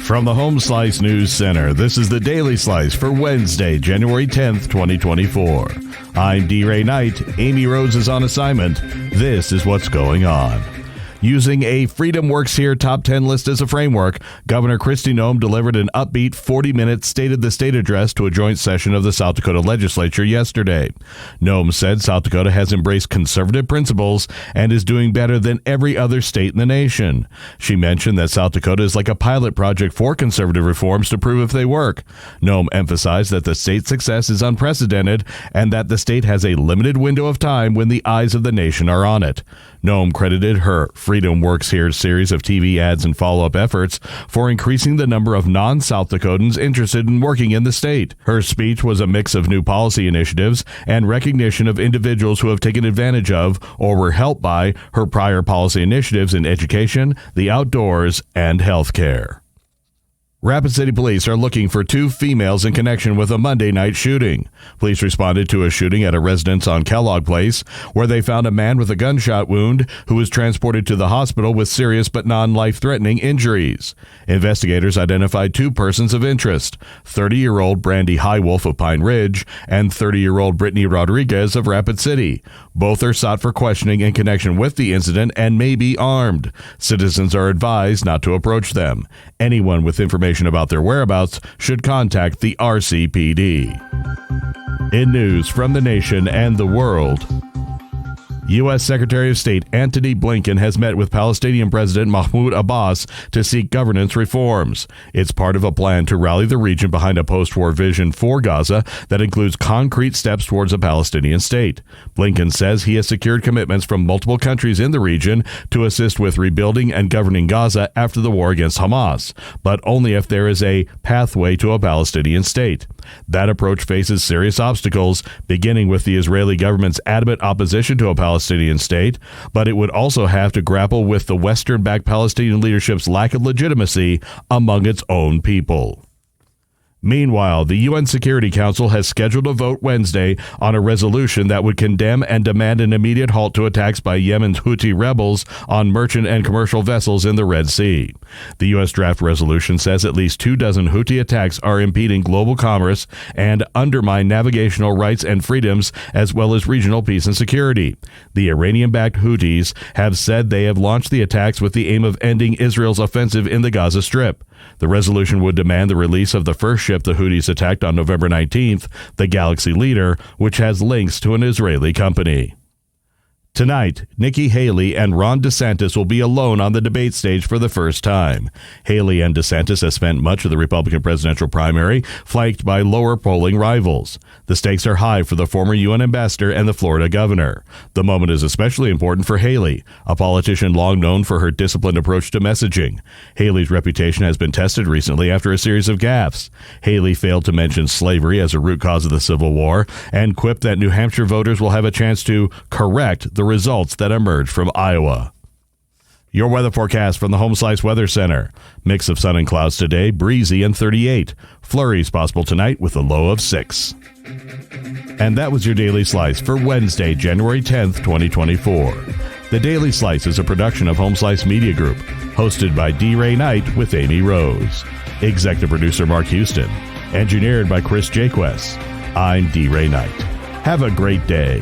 From the Home Slice News Center, this is the Daily Slice for Wednesday, January 10th, 2024. I'm D-Ray Knight. Amy Rose is on assignment. This is what's going on. Using a Freedom Works Here Top 10 list as a framework, Governor Kristi Noem delivered an upbeat 40-minute State of the State address to a joint session of the South Dakota legislature yesterday. Noem said South Dakota has embraced conservative principles and is doing better than every other state in the nation. She mentioned that South Dakota is like a pilot project for conservative reforms to prove if they work. Noem emphasized that the state's success is unprecedented and that the state has a limited window of time when the eyes of the nation are on it. Noem credited her Freedom Works Here series of TV ads and follow-up efforts for increasing the number of non-South Dakotans interested in working in the state. Her speech was a mix of new policy initiatives and recognition of individuals who have taken advantage of or were helped by her prior policy initiatives in education, the outdoors, and health care. Rapid City Police are looking for two females in connection with a Monday night shooting. Police responded to a shooting at a residence on Kellogg Place, where they found a man with a gunshot wound who was transported to the hospital with serious but non-life-threatening injuries. Investigators identified two persons of interest, 30-year-old Brandy Highwolf of Pine Ridge and 30-year-old Brittany Rodriguez of Rapid City. Both are sought for questioning in connection with the incident and may be armed. Citizens are advised not to approach them. Anyone with information about their whereabouts should contact the RCPD. In news from the nation and the world, U.S. Secretary of State Antony Blinken has met with Palestinian President Mahmoud Abbas to seek governance reforms. It's part of a plan to rally the region behind a post-war vision for Gaza that includes concrete steps towards a Palestinian state. Blinken says he has secured commitments from multiple countries in the region to assist with rebuilding and governing Gaza after the war against Hamas, but only if there is a pathway to a Palestinian state. That approach faces serious obstacles, beginning with the Israeli government's adamant opposition to a Palestinian state, but it would also have to grapple with the Western-backed Palestinian leadership's lack of legitimacy among its own people. Meanwhile, the UN Security Council has scheduled a vote Wednesday on a resolution that would condemn and demand an immediate halt to attacks by Yemen's Houthi rebels on merchant and commercial vessels in the Red Sea. The U.S. draft resolution says at least 24 Houthi attacks are impeding global commerce and undermine navigational rights and freedoms as well as regional peace and security. The Iranian-backed Houthis have said they have launched the attacks with the aim of ending Israel's offensive in the Gaza Strip. The resolution would demand the release of the first ship the Houthis attacked on November 19th, the Galaxy Leader, which has links to an Israeli company. Tonight, Nikki Haley and Ron DeSantis will be alone on the debate stage for the first time. Haley and DeSantis have spent much of the Republican presidential primary flanked by lower polling rivals. The stakes are high for the former UN ambassador and the Florida governor. The moment is especially important for Haley, a politician long known for her disciplined approach to messaging. Haley's reputation has been tested recently after a series of gaffes. Haley failed to mention slavery as a root cause of the Civil War and quipped that New Hampshire voters will have a chance to correct the results that emerged from Iowa. Your weather forecast from the Home Slice Weather Center. Mix of sun and clouds today, breezy and 38. Flurries possible tonight with a low of 6. And that was your Daily Slice for Wednesday, January 10th, 2024. The Daily Slice is a production of Home Slice Media Group, hosted by D-Ray Knight with Amy Rose. Executive producer Mark Houston. Engineered by Chris Jaquess. I'm D-Ray Knight. Have a great day.